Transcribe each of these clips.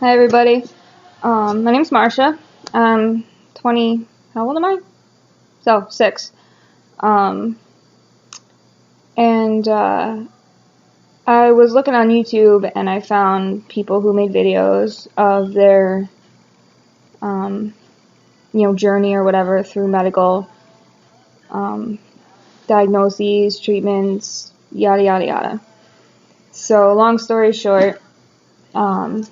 Hi everybody. My name's Marsha. I'm 20. How old am I? So 6. And I was looking on YouTube and I found people who made videos of their journey or whatever through medical diagnoses, treatments, yada yada yada. So long story short, thought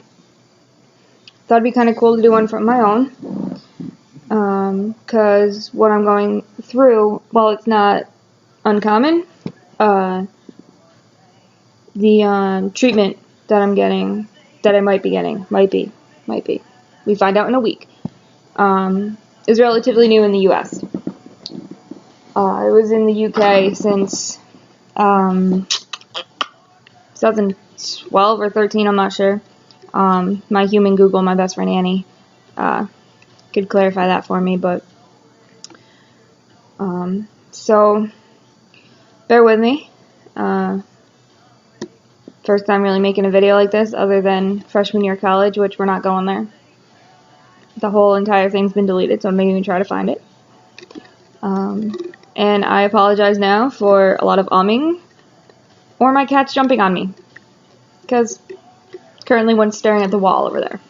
it'd be kind of cool to do one from my own, because what I'm going through, while it's not uncommon, the treatment that I'm getting, that I might be getting, might be, we find out in a week, is relatively new in the US. I was in the UK since 2012 or 13, I'm not sure. My human Google, my best friend Annie, could clarify that for me, but so bear with me. First time really making a video like this, other than freshman year of college, which we're not going there. The whole entire thing's been deleted, so I'm not even try to find it. And I apologize now for a lot of umming or my cats jumping on me, because currently one's staring at the wall over there.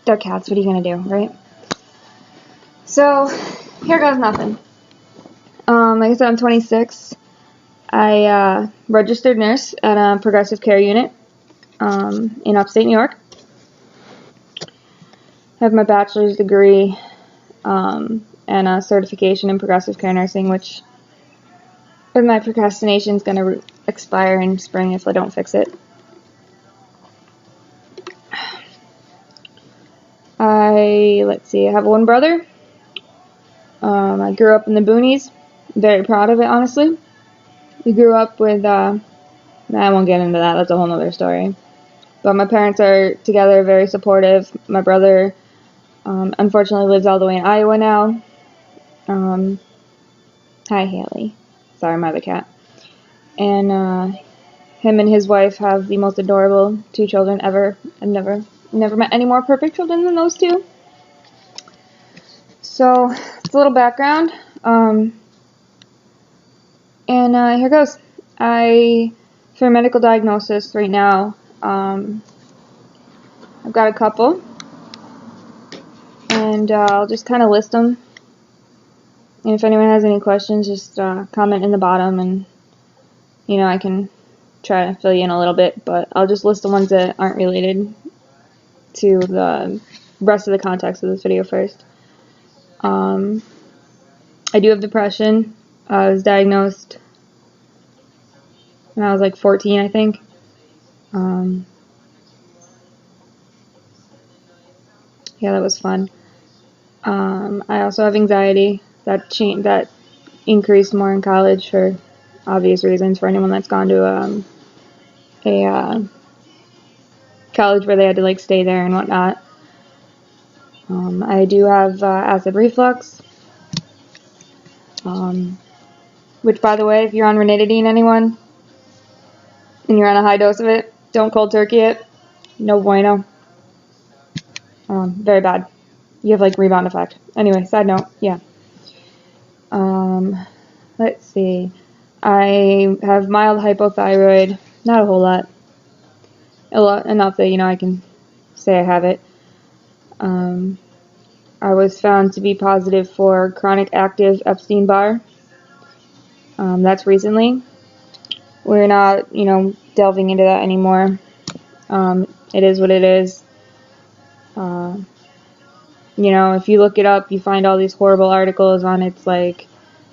They're cats, what are you gonna do, right? So here goes nothing. Like I said, I'm 26. I registered nurse at a progressive care unit in upstate New York. I have my bachelor's degree and a certification in progressive care nursing, which with my procrastination is going to expire in spring if I don't fix it. I have one brother. I grew up in the boonies. Very proud of it, honestly. We grew up with, I won't get into that, that's a whole nother story. But my parents are together, very supportive. My brother, unfortunately, lives all the way in Iowa now. Hi, Haley. Sorry, my other cat. And him and his wife have the most adorable 2 children ever. I've never met any more perfect children than those 2. So, it's a little background. And here goes. For medical diagnosis right now, I've got a couple, and I'll just kind of list them. And if anyone has any questions, just comment in the bottom, and I can try to fill you in a little bit. But I'll just list the ones that aren't related to the rest of the context of this video first. I do have depression. I was diagnosed when I was like 14, I think. Yeah, that was fun. I also have anxiety. That increased more in college for obvious reasons, for anyone that's gone to a college where they had to stay there and whatnot. I do have acid reflux, which, by the way, if you're on ranitidine, anyone, and you're on a high dose of it, don't cold turkey it. No bueno. Very bad. You have rebound effect. Anyway, side note, yeah. Let's see. I have mild hypothyroid. Not a whole lot. Enough that, I can say I have it. I was found to be positive for chronic active Epstein-Barr. That's recently. We're not, delving into that anymore. It is what it is. If you look it up, you find all these horrible articles on it's like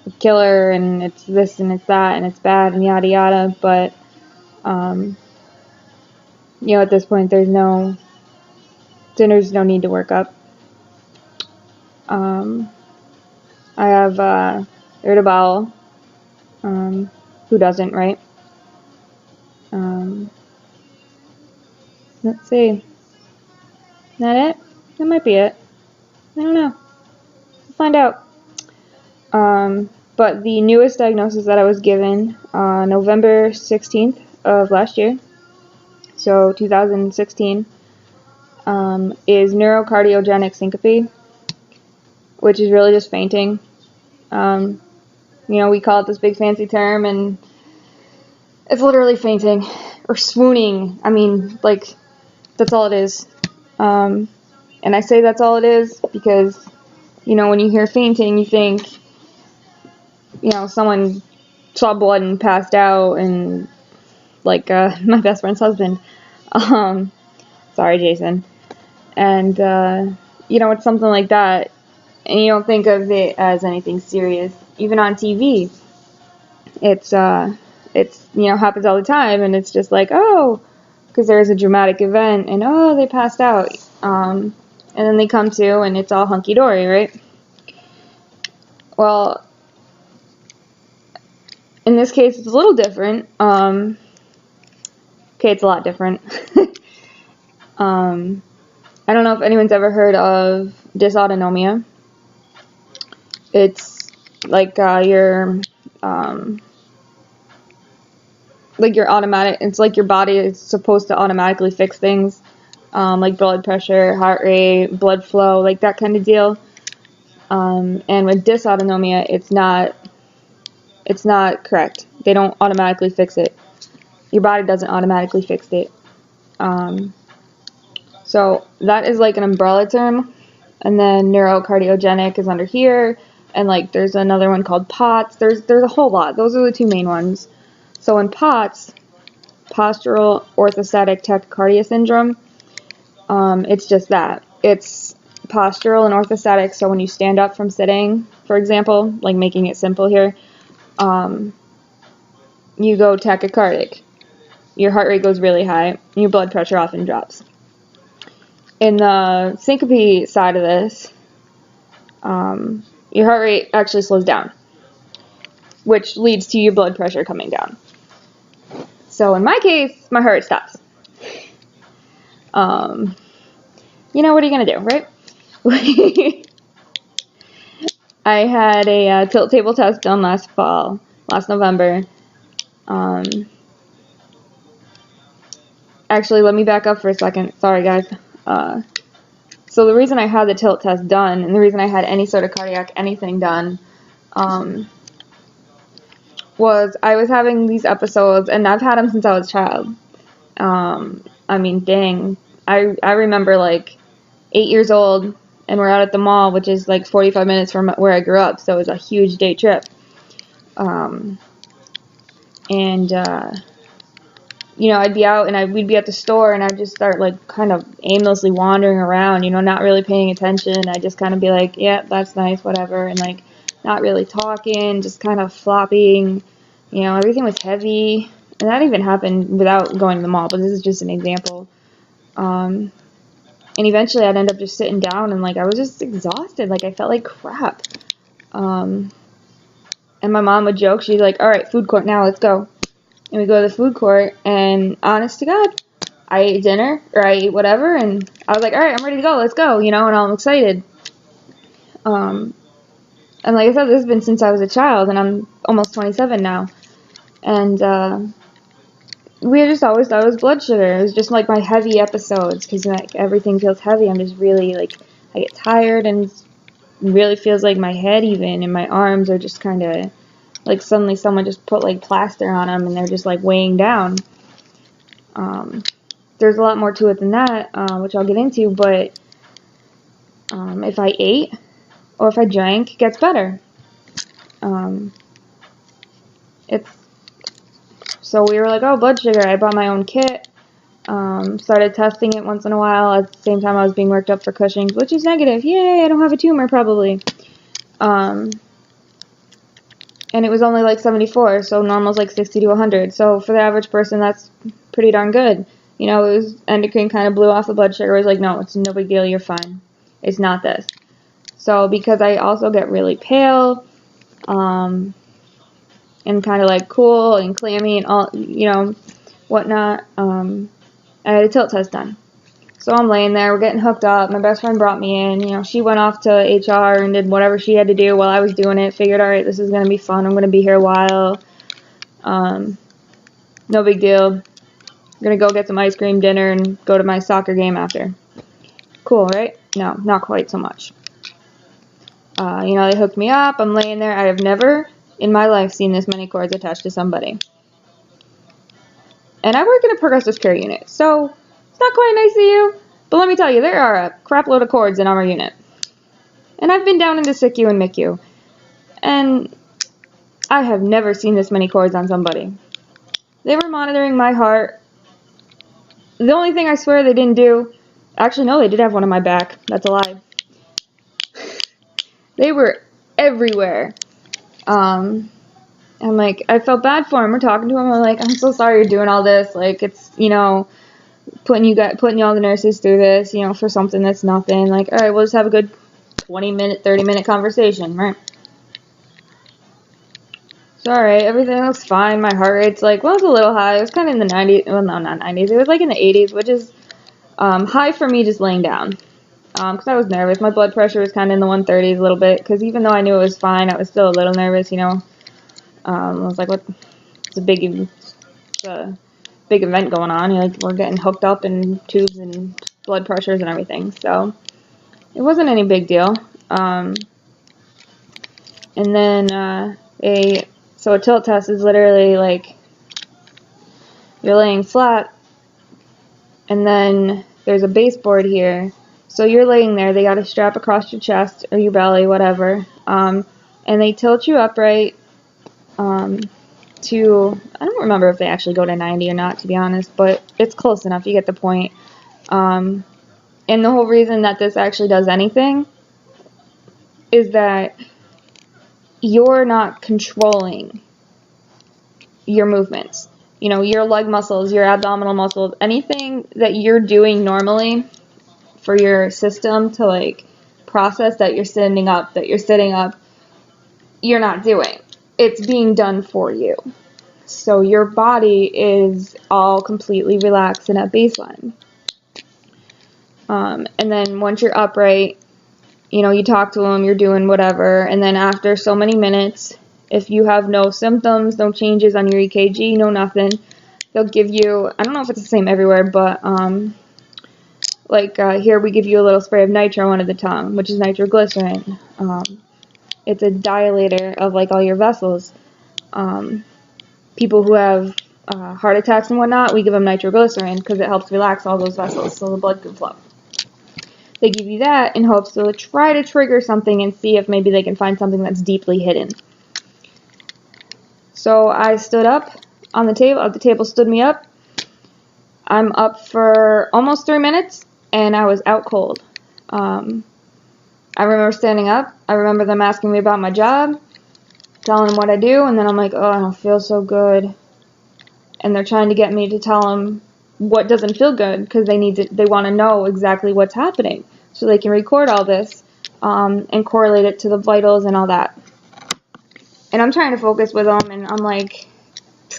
a killer and it's this and it's that and it's bad and yada yada, but at this point there's no need to work up. I have irritable bowel. Who doesn't, right? Let's see. Is that it? That might be it. I don't know. We'll find out. But the newest diagnosis that I was given November 16th of last year, so 2016, is neurocardiogenic syncope, which is really just fainting. We call it this big fancy term, and it's literally fainting or swooning. I mean, like, that's all it is. And I say that's all it is because, when you hear fainting, you think, someone saw blood and passed out, and like my best friend's husband. Sorry, Jason. And it's something like that, and you don't think of it as anything serious. Even on TV, it's happens all the time, and it's just like, oh, because there's a dramatic event, and oh, they passed out, and then they come to, and it's all hunky dory, right? Well, in this case, it's a little different. Okay, it's a lot different. I don't know if anyone's ever heard of dysautonomia. It's like your automatic. It's like your body is supposed to automatically fix things, like blood pressure, heart rate, blood flow, like that kind of deal. And with dysautonomia, it's not correct. They don't automatically fix it. Your body doesn't automatically fix it. So that is like an umbrella term, and then neurocardiogenic is under here, and like there's another one called POTS. There's a whole lot. Those are the two main ones. So in POTS, postural orthostatic tachycardia syndrome, it's just that. It's postural and orthostatic, so when you stand up from sitting, for example, like making it simple here, you go tachycardic. Your heart rate goes really high, and your blood pressure often drops. In the syncope side of this, your heart rate actually slows down, which leads to your blood pressure coming down. So in my case, my heart rate stops. What are you going to do, right? I had a tilt table test done last November. Actually, let me back up for a second. Sorry, guys. So the reason I had the tilt test done, and the reason I had any sort of cardiac anything done, was I was having these episodes, and I've had them since I was a child. I mean, dang. I remember like 8 years old, and we're out at the mall, which is like 45 minutes from where I grew up, so it was a huge day trip. I'd be out, and we'd be at the store, and I'd just start like kind of aimlessly wandering around, not really paying attention. I'd just kind of be like, yeah, that's nice, whatever, and like not really talking, just kind of flopping. Everything was heavy, and that even happened without going to the mall, but this is just an example. And eventually I'd end up just sitting down, and like I was just exhausted, like I felt like crap. And my mom would joke, she'd like, all right, food court now, let's go. And we go to the food court, and honest to God, I ate dinner, or I ate whatever, and I was like, all right, I'm ready to go, let's go, and I'm excited. And like I said, this has been since I was a child, and I'm almost 27 now. And we just always thought it was blood sugar. It was just like my heavy episodes, because like everything feels heavy. I'm just really like, I get tired, and it really feels like my head even, and my arms are just kind of like suddenly someone just put like plaster on them, and they're just like weighing down. There's a lot more to it than that, which I'll get into, but if I ate or if I drank, it gets better. So we were like, oh, blood sugar. I bought my own kit, started testing it once in a while. At the same time, I was being worked up for Cushing's, which is negative. Yay, I don't have a tumor probably. And it was only like 74, so normal's like 60 to 100. So for the average person, that's pretty darn good. It was endocrine kind of blew off the blood sugar. It was like, no, it's no big deal. You're fine. It's not this. So because I also get really pale, and kind of like cool and clammy and all, whatnot, I had a tilt test done. So I'm laying there, we're getting hooked up, my best friend brought me in, she went off to HR and did whatever she had to do while I was doing it, figured, alright, this is going to be fun, I'm going to be here a while, no big deal. gonna go get some ice cream, dinner, and go to my soccer game after. Cool, right? No, not quite so much. You know, they hooked me up. I'm laying there. I have never in my life seen this many cords attached to somebody. And I work in a progressive care unit, so it's not quite nice of you. But let me tell you, there are a crap load of cords in our unit. And I've been down into SICU and MICU. And I have never seen this many cords on somebody. They were monitoring my heart. The only thing I swear they didn't do, actually no, they did have one on my back. That's a lie. They were everywhere. I'm like, I felt bad for him. We're talking to him. I'm like, I'm so sorry you're doing all this. Like, it's, you know, putting all the nurses through this, you know, for something that's nothing. Like, all right, we'll just have a good 20-minute, 30-minute conversation, right? So, all right, everything looks fine. My heart rate's like, well, it's a little high. It was kind of in the 90s. Well, no, not 90s. It was like in the 80s, which is high for me just laying down. Because I was nervous. My blood pressure was kind of in the 130s a little bit. Because even though I knew it was fine, I was still a little nervous, you know. I was like, what? It's a big event going on. You know, like, we're getting hooked up in tubes and blood pressures and everything. So it wasn't any big deal. And then a tilt test is literally like you're laying flat, and then there's a baseboard here. So you're laying there. They got a strap across your chest or your belly, whatever. And they tilt you upright. I don't remember if they actually go to 90 or not, to be honest, but it's close enough. You get the point. And the whole reason that this actually does anything is that you're not controlling your movements. You know, your leg muscles, your abdominal muscles, anything that you're doing normally for your system to, like, process that you're sitting up, you're not doing. It's being done for you. So your body is all completely relaxed and at baseline. And then once you're upright, you know, you talk to them, you're doing whatever, and then after so many minutes, if you have no symptoms, no changes on your EKG, no nothing, they'll give you, I don't know if it's the same everywhere, but here we give you a little spray of nitro under the tongue, which is nitroglycerin. It's a dilator of, like, all your vessels. People who have heart attacks and whatnot, we give them nitroglycerin because it helps relax all those vessels so the blood can flow. They give you that in hopes to try to trigger something and see if maybe they can find something that's deeply hidden. So I stood up on the table. The table stood me up. I'm up for almost 3 minutes, and I was out cold. I remember standing up. I remember them asking me about my job, telling them what I do, and then I'm like, oh, I don't feel so good. And they're trying to get me to tell them what doesn't feel good because they want to know exactly what's happening so they can record all this and correlate it to the vitals and all that. And I'm trying to focus with them, and I'm like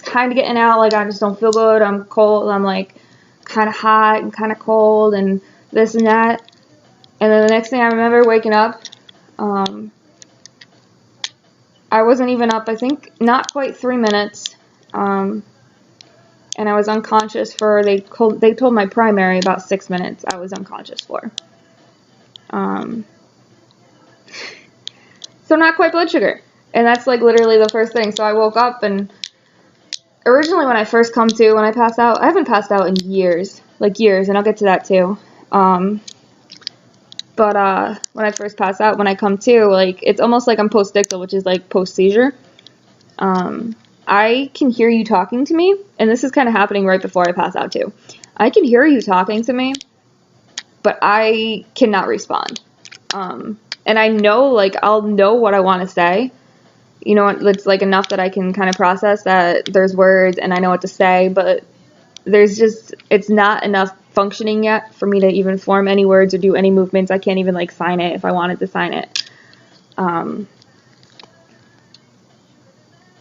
kind of getting out, like I just don't feel good. I'm cold. I'm like kind of hot and kind of cold and this and that. And then the next thing I remember waking up, I wasn't even up, I think, not quite 3 minutes. And I was unconscious for, they told my primary about 6 minutes I was unconscious for. So not quite blood sugar. And that's like literally the first thing. So I woke up, and originally when I pass out, I haven't passed out in years, and I'll get to that too. But when I first pass out, when I come to, like, it's almost like I'm post-ictal, which is like post-seizure. I can hear you talking to me, and this is kind of happening right before I pass out too. I can hear you talking to me, but I cannot respond. And I know, like, I'll know what I want to say. You know, it's like enough that I can kind of process that there's words and I know what to say, but it's not enough functioning yet for me to even form any words or do any movements. I can't even, like, sign it if I wanted to sign it. And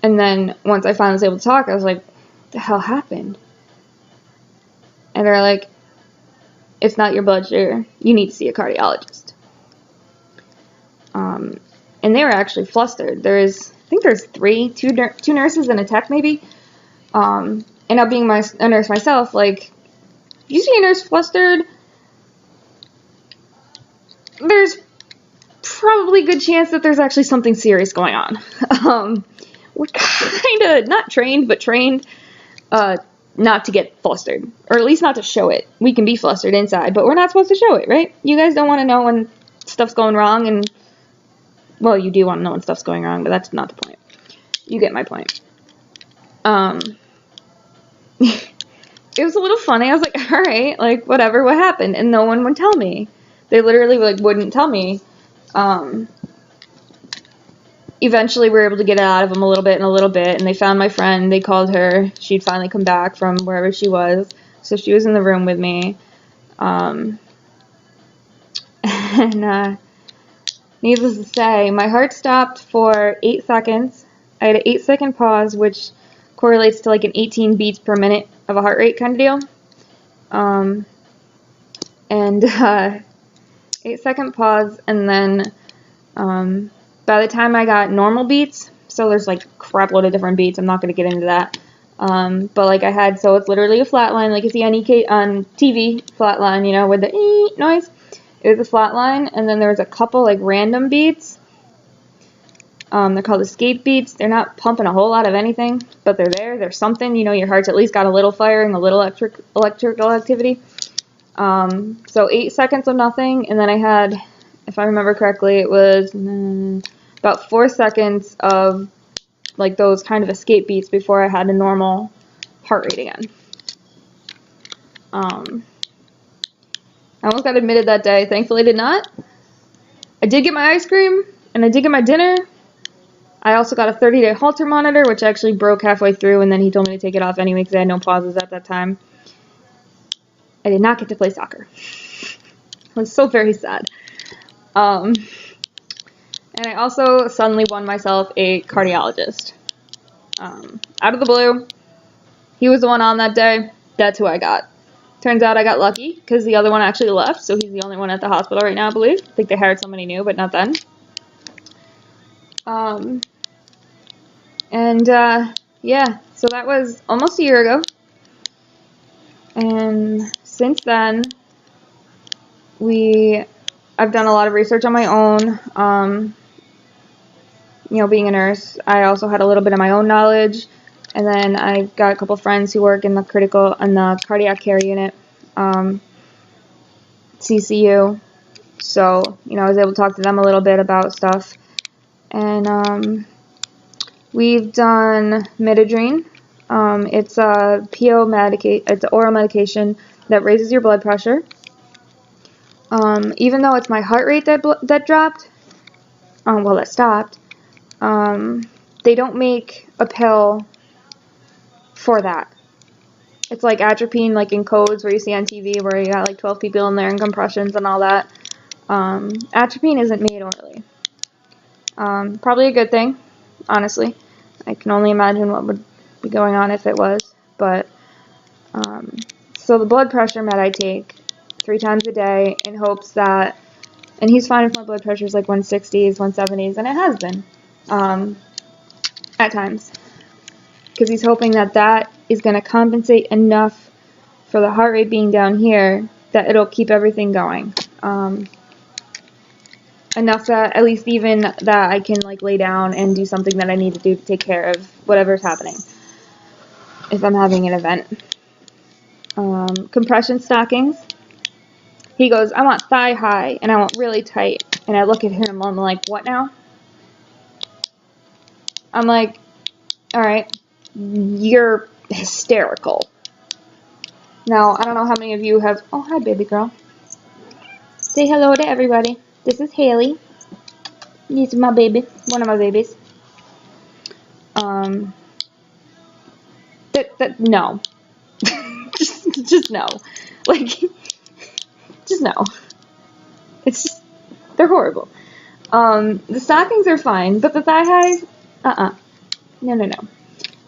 then once I finally was able to talk, I was like, what the hell happened? And they're like, it's not your blood sugar. You need to see a cardiologist. And they were actually flustered. I think there's two nurses and a tech maybe. And And now being a nurse myself, like, if you see a nurse flustered, there's probably a good chance that there's actually something serious going on. We're kind of not trained, but trained not to get flustered, or at least not to show it. We can be flustered inside, but we're not supposed to show it, right? You guys don't want to know when stuff's going wrong, and, well, you do want to know when stuff's going wrong, but that's not the point. You get my point. It was a little funny. I was like, all right, like, whatever, what happened? And no one would tell me. They literally, like, wouldn't tell me. Eventually we were able to get it out of them a little bit, and they found my friend. They called her. She'd finally come back from wherever she was, so she was in the room with me. And needless to say, my heart stopped for 8 seconds. I had an 8-second pause, which correlates to like an 18 beats per minute of a heart rate kind of deal. 8-second pause, and then by the time I got normal beats, so there's like a crap load of different beats, I'm not going to get into that, but like I had, so it's literally a flat line, like you see on TV, flat line, you know, with the ee noise. It was a flat line, and then there was a couple like random beats. They're called escape beats. They're not pumping a whole lot of anything, but they're there. There's something, you know, your heart's at least got a little firing, a little electrical activity. So 8 seconds of nothing, and then I had, if I remember correctly, it was about 4 seconds of like those kind of escape beats before I had a normal heart rate again. I almost got admitted that day. Thankfully I did not. I did get my ice cream, and I did get my dinner. I also got a 30-day Holter monitor, which actually broke halfway through, and then he told me to take it off anyway because I had no pauses at that time. I did not get to play soccer. I was so very sad. And I also suddenly won myself a cardiologist. Out of the blue. He was the one on that day. That's who I got. Turns out I got lucky because the other one actually left, so he's the only one at the hospital right now, I believe. I think they hired somebody new, but not then. Yeah, so that was almost a year ago. And since then, I've done a lot of research on my own, you know, being a nurse. I also had a little bit of my own knowledge, and then I got a couple friends who work in the cardiac care unit, CCU, so, you know, I was able to talk to them a little bit about stuff, and, we've done Midodrine. It's a it's an oral medication that raises your blood pressure. Even though it's my heart rate that dropped, that stopped, they don't make a pill for that. It's like atropine, like in codes where you see on TV where you got like 12 people in there and compressions and all that. Atropine isn't made orally. Probably a good thing, honestly. I can only imagine what would be going on if it was, but, so the blood pressure med I take 3 times a day in hopes that, and he's fine if my blood pressure is like 160s, 170s, and it has been, at times, because he's hoping that that is going to compensate enough for the heart rate being down here that it'll keep everything going, enough that at least even that I can like lay down and do something that I need to do to take care of whatever's happening if I'm having an event. Compression stockings. He goes, I want thigh high and I want really tight. And I look at him and I'm like, what now? I'm like, alright, you're hysterical. Now, I don't know how many of you have, oh, hi baby girl. Say hello to everybody. This is Haley. This is my baby. One of my babies. No. just no. Like, just no. It's just, they're horrible. The stockings are fine, but the thigh highs, No.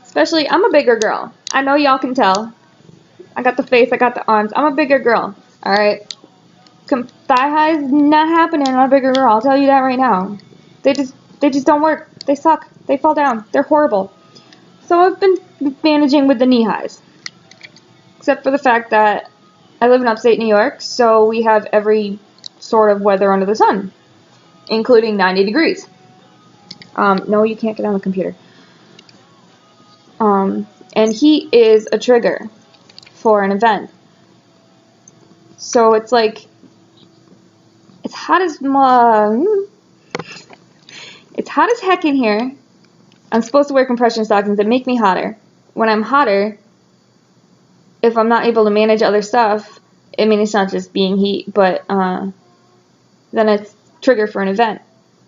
Especially, I'm a bigger girl. I know y'all can tell. I got the face, I got the arms. I'm a bigger girl. Alright? Thigh highs not happening on a bigger girl. I'll tell you that right now. They just don't work. They suck. They fall down. They're horrible. So I've been managing with the knee highs. except for the fact that I live in upstate New York, so we have every sort of weather under the sun, including 90 degrees. No, you can't get on the computer. And heat is a trigger for an event. So it's like, it's hot as heck in here. I'm supposed to wear compression stockings that make me hotter. When I'm hotter, if I'm not able to manage other stuff, I mean, it's not just being heat, but then it's trigger for an event.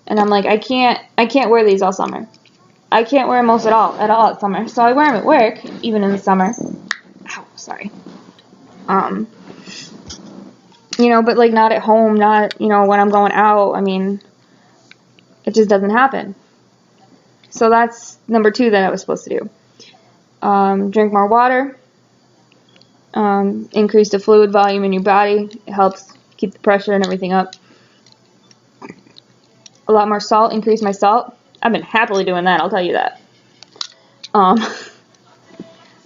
And I'm like, I can't wear these all summer. I can't wear them most at all at summer. So I wear them at work, even in the summer. Ow, sorry. You know, but like not at home, not, you know, when I'm going out. I mean, it just doesn't happen. So that's number 2 that I was supposed to do. Drink more water. Increase the fluid volume in your body. It helps keep the pressure and everything up. A lot more salt. Increase my salt. I've been happily doing that, I'll tell you that.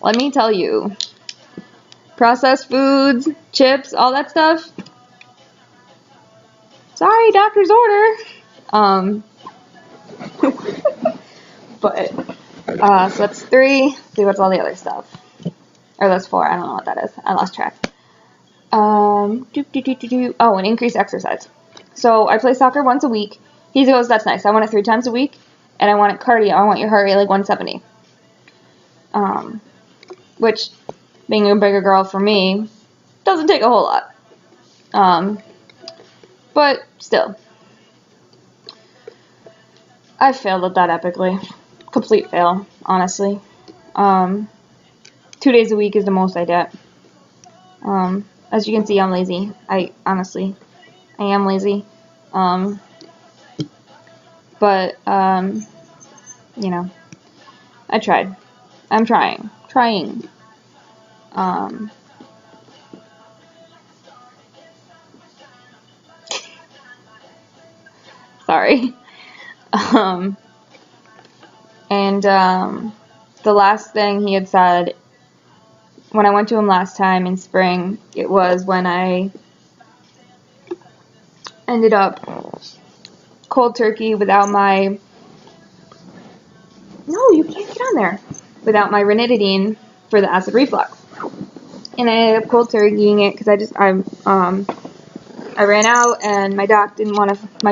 Let me tell you. Processed foods, chips, all that stuff. Sorry, doctor's order. But, so that's 3. See, what's all the other stuff? Or that's 4, I don't know what that is. I lost track. Oh, and increase exercise. So I play soccer once a week. He goes, that's nice. I want it 3 times a week. And I want it cardio. I want your heart rate like 170. Which, being a bigger girl for me, doesn't take a whole lot. But still. I failed at that epically. Complete fail, honestly. 2 days a week is the most I get. As you can see, I'm lazy. I am lazy. But, you know, I tried. I'm trying. Sorry. The last thing he had said when I went to him last time in spring, it was when I ended up cold turkey without my, no, you can't get on there, without my ranitidine for the acid reflux. And I ended up cold turkeying it because I ran out and my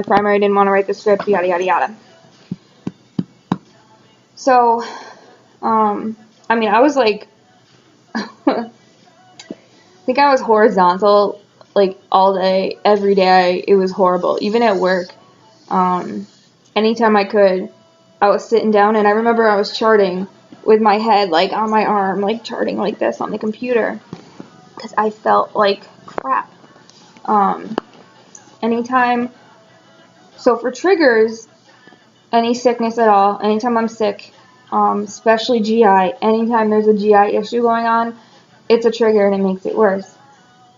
primary didn't want to write the script, yada, yada, yada. So, I mean, I was like, I think I was horizontal, like, all day, every day. It was horrible. Even at work, anytime I could, I was sitting down, and I remember I was charting with my head, like, on my arm, like, charting like this on the computer, because I felt like crap. So for triggers, any sickness at all, anytime I'm sick, especially GI, anytime there's a GI issue going on, it's a trigger and it makes it worse.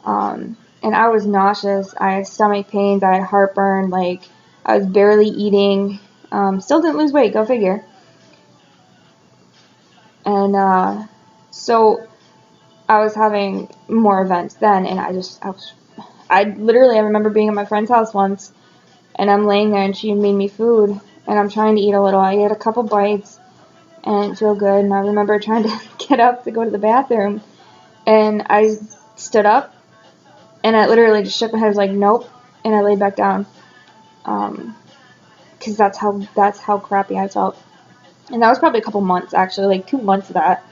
And I was nauseous, I had stomach pains, I had heartburn, like, I was barely eating, still didn't lose weight, go figure. And, so, I was having more events then, and I remember being at my friend's house once, and I'm laying there, and she made me food, and I'm trying to eat a little. I ate a couple bites, and it didn't feel good, and I remember trying to get up to go to the bathroom, and I stood up, and I literally just shook my head, I was like, nope, and I laid back down, because that's how crappy I felt, and that was probably a couple months, actually, like 2 months of that,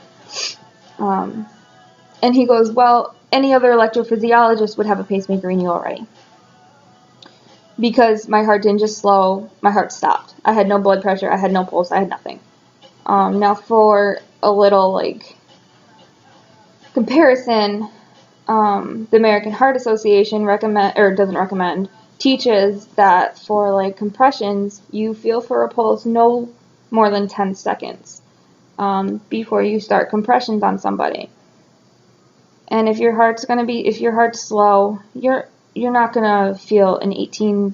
and he goes, well, any other electrophysiologist would have a pacemaker in you already. Because my heart didn't just slow, my heart stopped. I had no blood pressure, I had no pulse, I had nothing. Now for a little, like, comparison, the American Heart Association teaches that for, like, compressions, you feel for a pulse no more than 10 seconds before you start compressions on somebody. And if your heart's slow, you're not gonna feel an 18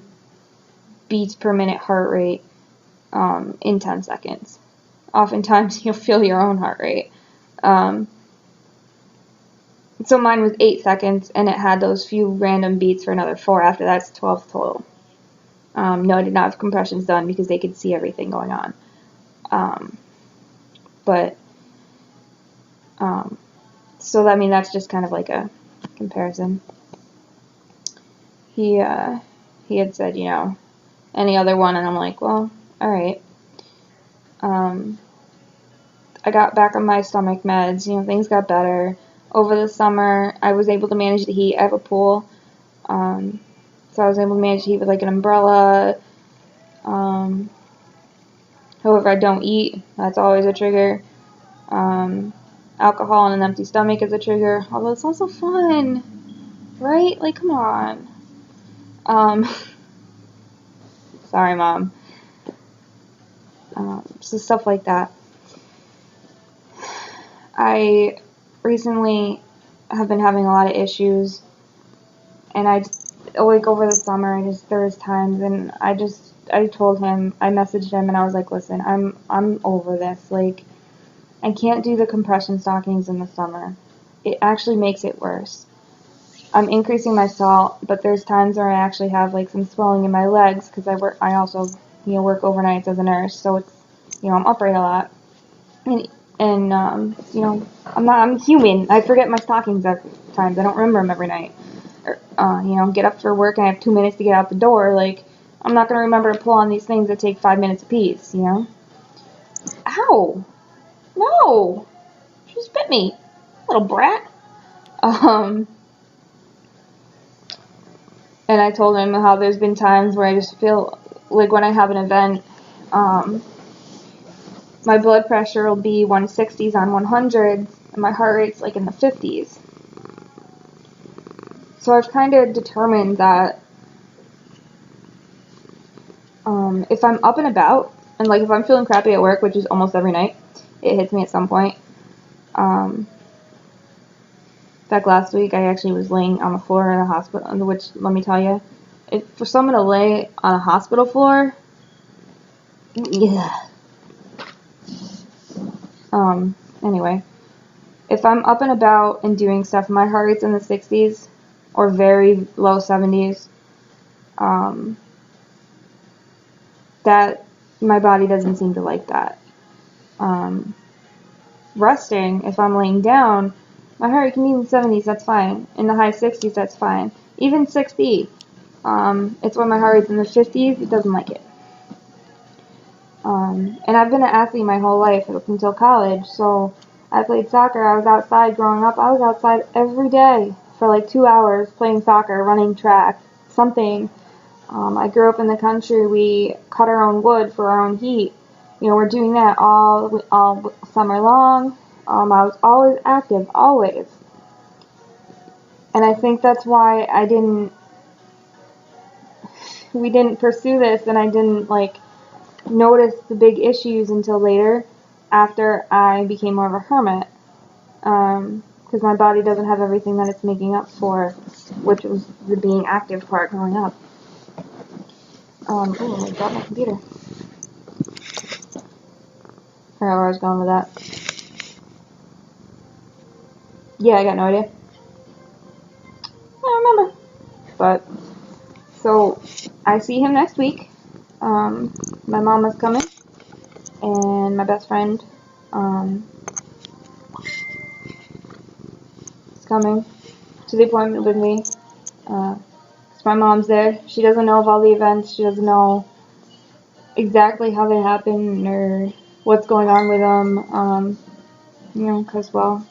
beats per minute heart rate in 10 seconds. Oftentimes you'll feel your own heart rate. So mine was 8 seconds, and it had those few random beats for another 4 after that's 12 total. No, I did not have compressions done because they could see everything going on. So I mean, that's just kind of like a comparison. He had said, any other one, and I'm like, well, all right. I got back on my stomach meds. Things got better. Over the summer, I was able to manage the heat. I have a pool, so I was able to manage the heat with like an umbrella. However, I don't eat. That's always a trigger. Alcohol on an empty stomach is a trigger. Although it's also fun, right? Like, come on. Sorry, Mom. So stuff like that. I recently have been having a lot of issues, and like over the summer, there was times, and I told him, I messaged him, and I was like, listen, I'm over this. Like, I can't do the compression stockings in the summer. It actually makes it worse. I'm increasing my salt, but there's times where I actually have like some swelling in my legs because I also work overnights as a nurse, so it's I'm upright a lot, and I'm human. I forget my stockings at times. I don't remember them every night. Or, get up for work and I have 2 minutes to get out the door. Like, I'm not gonna remember to pull on these things that take 5 minutes apiece. Ow! No! She just bit me, little brat. And I told him how there's been times where I just feel like when I have an event, my blood pressure will be 160s on 100s, and my heart rate's like in the 50s. So I've kind of determined that if I'm up and about, and like if I'm feeling crappy at work, which is almost every night, it hits me at some point. In fact, last week I actually was laying on the floor in a hospital, which, let me tell you, for someone to lay on a hospital floor, yeah. Anyway, if I'm up and about and doing stuff, my heart rate's in the 60s or very low 70s. That my body doesn't seem to like that. Resting, if I'm laying down, my heart rate can be in the 70s, that's fine. In the high 60s, that's fine. Even 60. It's when my heart rate's in the 50s, it doesn't like it. And I've been an athlete my whole life up until college, so I played soccer. I was outside growing up. I was outside every day for like 2 hours playing soccer, running track, something. I grew up in the country. We cut our own wood for our own heat. We're doing that all summer long. I was always active, always. And I think that's why we didn't pursue this, and I didn't notice the big issues until later, after I became more of a hermit. Because my body doesn't have everything that it's making up for, which was the being active part growing up. Oh, I dropped my computer. I forgot where I was going with that. Yeah, I got no idea. I don't remember. But, so, I see him next week. My mom is coming, and my best friend, is coming to the appointment with me. My mom's there. She doesn't know of all the events. She doesn't know exactly how they happen or what's going on with them. Because, well,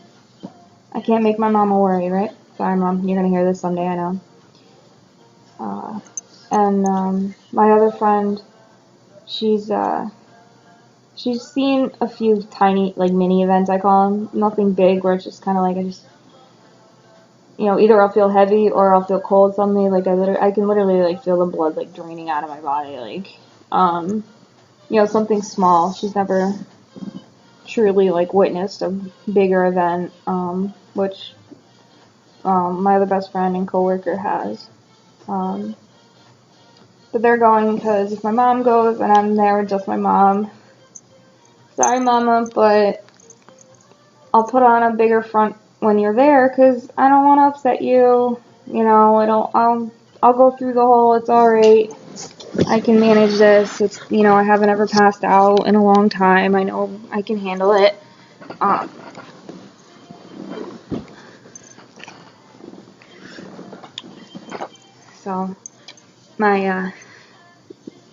I can't make my mama worry, right? Sorry, Mom. You're going to hear this someday, I know. And my other friend, she's seen a few tiny, mini events, I call them. Nothing big, where it's just kind of either I'll feel heavy or I'll feel cold suddenly. I can literally feel the blood draining out of my body. Something small. She's never truly witnessed a bigger event, which my other best friend and coworker has. But they're going because if my mom goes and I'm there with just my mom, sorry, Mama, but I'll put on a bigger front when you're there, because I don't want to upset you. You know, I'll go through the whole, it's alright, I can manage this, it's, you know, I haven't ever passed out in a long time, I know I can handle it. So, my,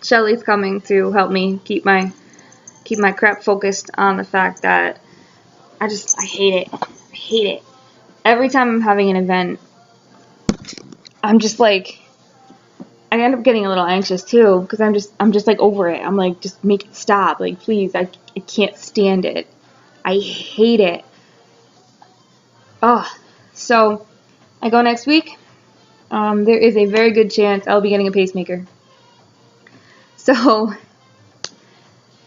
Shelly's coming to help me keep my crap focused on the fact that I hate it. I hate it. Every time I'm having an event, I'm just like, I end up getting a little anxious too, because I'm just like over it. I'm like, just make it stop. Like, please, I can't stand it. I hate it. So I go next week. There is a very good chance I'll be getting a pacemaker. So,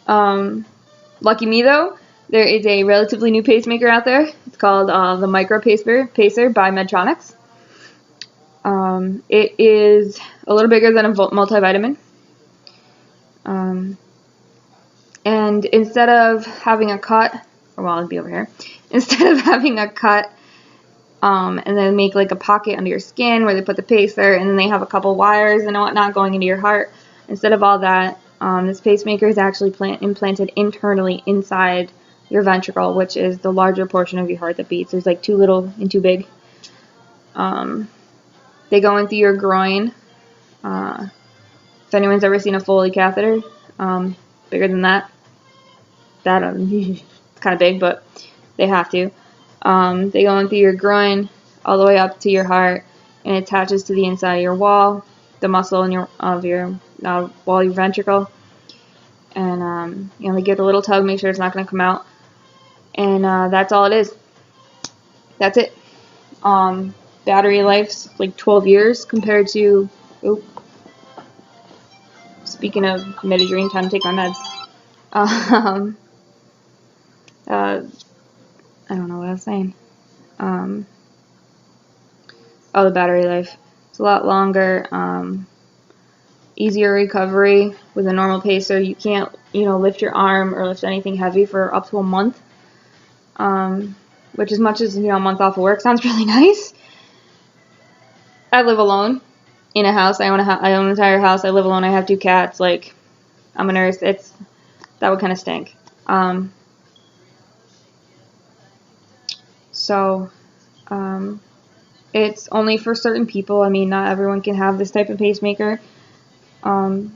lucky me though, there is a relatively new pacemaker out there. It's called the Micro Pacer by Medtronics. It is a little bigger than a multivitamin. And instead of having a cut, well, it'd be over here. Instead of having a cut, and then make like a pocket under your skin where they put the pacer, and then they have a couple wires and whatnot going into your heart. Instead of all that, this pacemaker is actually implanted internally inside your ventricle, which is the larger portion of your heart that beats. There's like too little and too big. They go into your groin. If anyone's ever seen a Foley catheter, bigger than that. It's kind of big, but they have to. They go into your groin all the way up to your heart, and it attaches to the inside of your wall, the muscle in your ventricle, and you know, they give it a little tug, make sure it's not going to come out, and that's all it is. That's it. Battery life's like 12 years compared to. Speaking of Medidream, time to take my meds. I don't know what I was saying. The battery life. It's a lot longer. Easier recovery with a normal pacer. You can't, lift your arm or lift anything heavy for up to a month. Which, as much as, a month off of work sounds really nice. I live alone in a house. I own an entire house. I live alone. I have 2 cats. Like, I'm a nurse. That would kind of stink. So, it's only for certain people. I mean, not everyone can have this type of pacemaker, for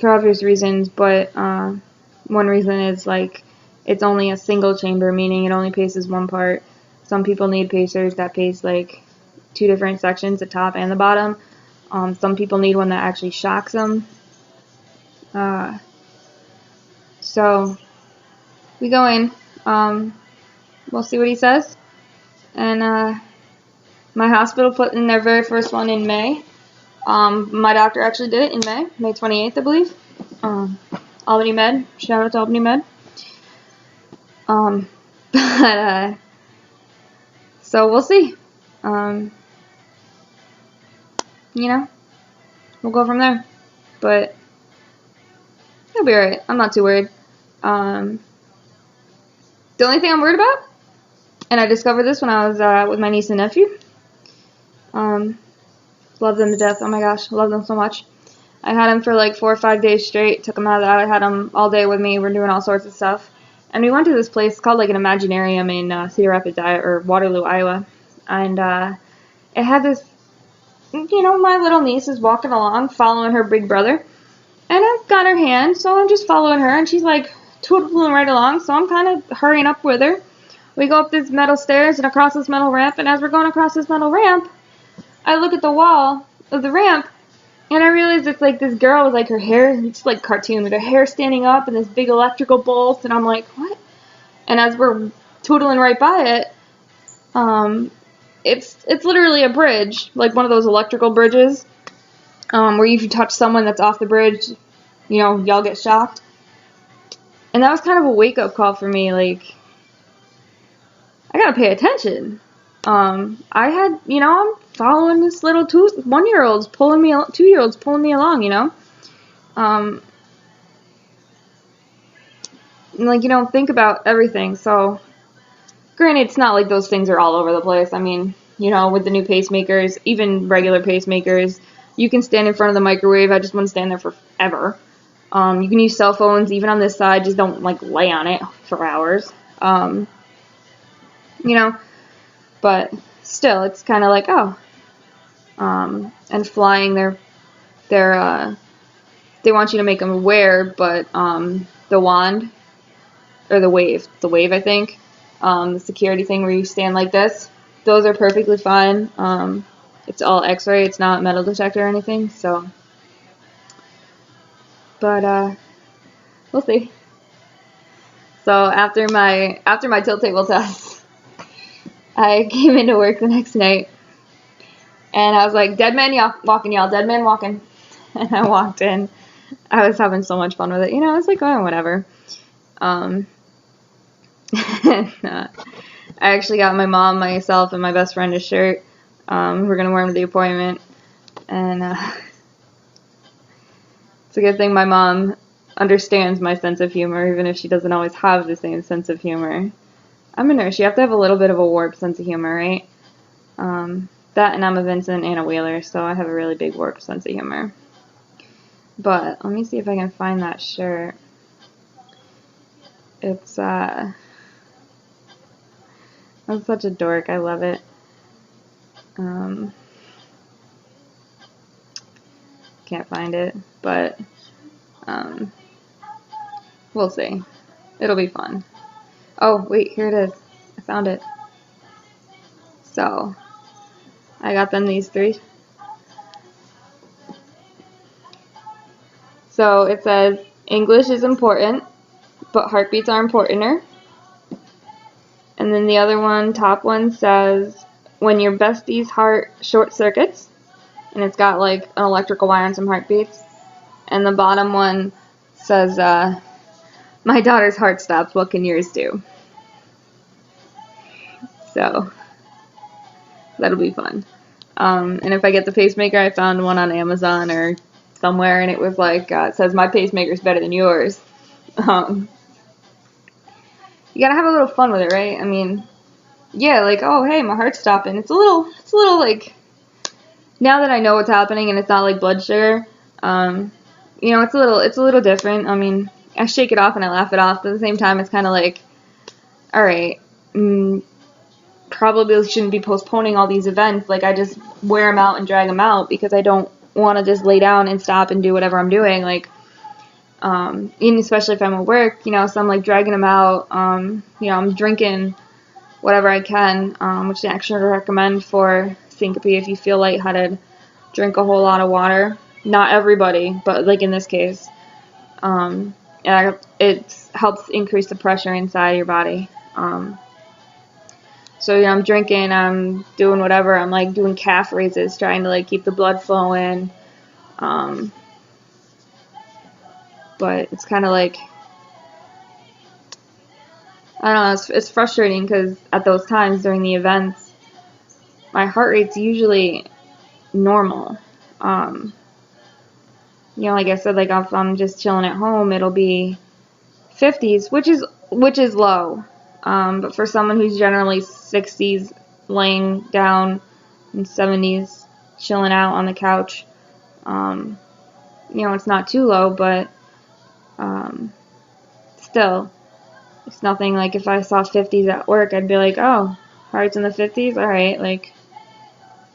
obvious reasons, but, one reason is, like, it's only a single chamber, meaning it only paces one part. Some people need pacers that pace, like, 2 different sections, the top and the bottom. Some people need one that actually shocks them. So, we go in, we'll see what he says, and, my hospital put in their very first one in May. My doctor actually did it in May 28th, I believe. Albany Med, shout out to Albany Med. So we'll see. We'll go from there. But he'll be alright. I'm not too worried. The only thing I'm worried about, and I discovered this when I was with my niece and nephew. Love them to death. Oh my gosh, love them so much. I had them for like 4 or 5 days straight. Took them out. I had them all day with me. We're doing all sorts of stuff. And we went to this place called like an Imaginarium in Cedar Rapids, or Waterloo, Iowa. And it had this, my little niece is walking along, following her big brother. And I've got her hand, so I'm just following her. And she's like tootling right along, so I'm kind of hurrying up with her. We go up this metal stairs and across this metal ramp. And as we're going across this metal ramp, I look at the wall of the ramp, and I realize it's like this girl with like her hair, it's like cartoon, with her hair standing up and this big electrical bolt, and I'm like, what? And as we're tootling right by it, it's literally a bridge, like one of those electrical bridges, where if you touch someone that's off the bridge, y'all get shocked. And that was kind of a wake-up call for me, like, I gotta pay attention. I'm following this little 1-year-old's pulling me, 2-year-old's pulling me along, think about everything. So, Granted, it's not like those things are all over the place. I mean, you know, with the new pacemakers, even regular pacemakers, you can stand in front of the microwave. I just wouldn't stand there forever. You can use cell phones, even on this side, just don't, like, lay on it for hours. You know, but still, it's kind of like, oh. And flying, they want you to make them aware, but the wand, or the wave, I think, the security thing where you stand like this, those are perfectly fine. It's all X-ray, it's not metal detector or anything, so, but we'll see. So after my tilt table test, I came into work the next night, and I was like, dead man walking, y'all, dead man walking. And I walked in. I was having so much fun with it. You know, I was like, oh, whatever. I actually got my mom, myself, and my best friend a shirt. We're going to wear them to the appointment. And it's a good thing my mom understands my sense of humor, even if she doesn't always have the same sense of humor. I'm a nurse. You have to have a little bit of a warped sense of humor, right? That, and I'm a Vincent and a Wheeler, so I have a really big warped sense of humor. But let me see if I can find that shirt. It's I'm such a dork. I love it. Can't find it, but we'll see. It'll be fun. Oh, wait, here it is. I found it. So, I got them these 3. So it says, English is important, but heartbeats are importanter. And then the other one, top one, says, when your bestie's heart short circuits. And it's got like an electrical wire and some heartbeats. And the bottom one says, my daughter's heart stops, what can yours do? So, that'll be fun. And if I get the pacemaker, I found one on Amazon or somewhere, and it was like, it says, my pacemaker's better than yours. You gotta have a little fun with it, right? I mean, yeah, like, oh, hey, my heart's stopping. It's a little, like, now that I know what's happening and it's not like blood sugar, you know, it's a little different. I mean, I shake it off and I laugh it off, but at the same time, it's kind of like, alright, probably shouldn't be postponing all these events. Like, I just wear them out and drag them out because I don't want to just lay down and stop and do whatever I'm doing. Like, even especially if I'm at work, you know, so I'm like dragging them out. You know, I'm drinking whatever I can, which they actually recommend for syncope if you feel lightheaded. Drink a whole lot of water. Not everybody, but like in this case. And it helps increase the pressure inside your body. So, you know, I'm drinking, I'm doing whatever, I'm like doing calf raises, trying to like keep the blood flowing. But it's kind of like, I don't know, it's frustrating because at those times during the events, my heart rate's usually normal. You know, like I said, like if I'm just chilling at home, it'll be 50s, which is low. But for someone who's generally 60s laying down and 70s chilling out on the couch, you know, it's not too low, but still, it's nothing. Like if I saw 50s at work, I'd be like, oh, heart's in the 50s, alright, like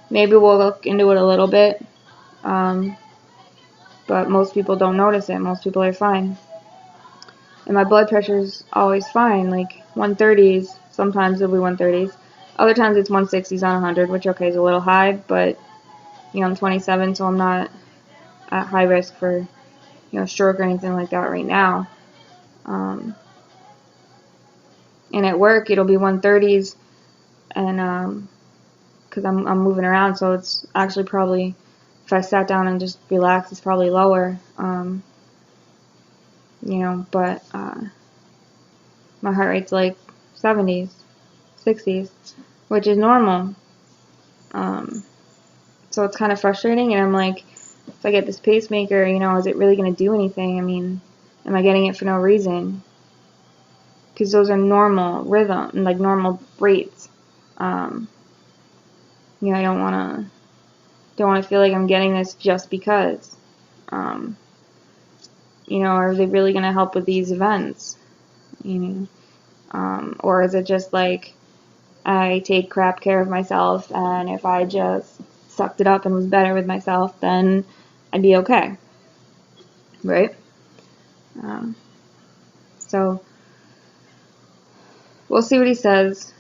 maybe we'll look into it a little bit, but most people don't notice it. Most people are fine. And my blood pressure's always fine, like 130s, sometimes it'll be 130s. Other times it's 160s on 100, which, okay, is a little high, but, you know, I'm 27, so I'm not at high risk for, you know, stroke or anything like that right now. And at work, it'll be 130s, and, because I'm moving around, so it's actually probably, if I sat down and just relaxed, it's probably lower. You know, but my heart rate's like 70s, 60s, which is normal. So it's kind of frustrating, and I'm like, if I get this pacemaker, you know, is it really going to do anything? I mean, am I getting it for no reason? because those are normal rhythm, like normal rates. You know, I don't want to feel like I'm getting this just because. You know, are they really going to help with these events? You know, or is it just like I take crap care of myself, and if I just sucked it up and was better with myself, then I'd be okay, right? So we'll see what he says.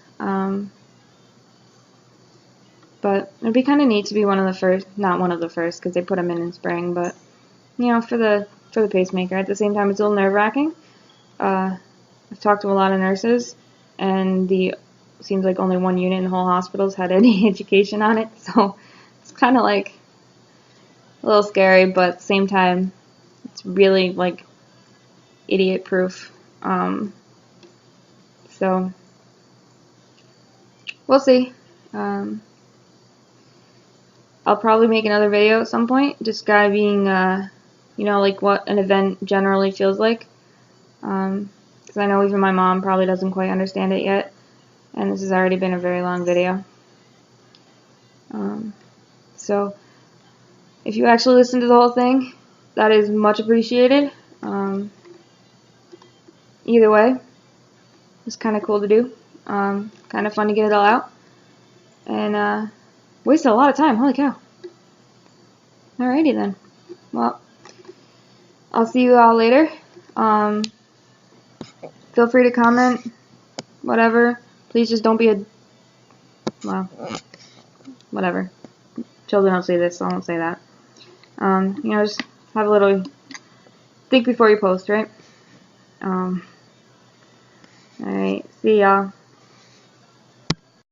But it'd be kind of neat to be one of the first, not one of the first, because they put them in spring, but you know, for the pacemaker. At the same time, it's a little nerve-wracking. I've talked to a lot of nurses, and seems like only one unit in the whole hospital's had any education on it, so it's kind of like a little scary, but at the same time, it's really like idiot-proof. So we'll see. I'll probably make another video at some point, describing, you know, like what an event generally feels like. Because I know even my mom probably doesn't quite understand it yet, and this has already been a very long video. So if you actually listen to the whole thing, that is much appreciated. Either way, it's kind of cool to do. Kind of fun to get it all out. And wasted a lot of time. Holy cow. Alrighty then. Well, I'll see you all later. Feel free to comment, whatever. Please just don't be well, whatever. Children don't say this, so I won't say that. You know, just have a little think before you post, right? Alright, see y'all.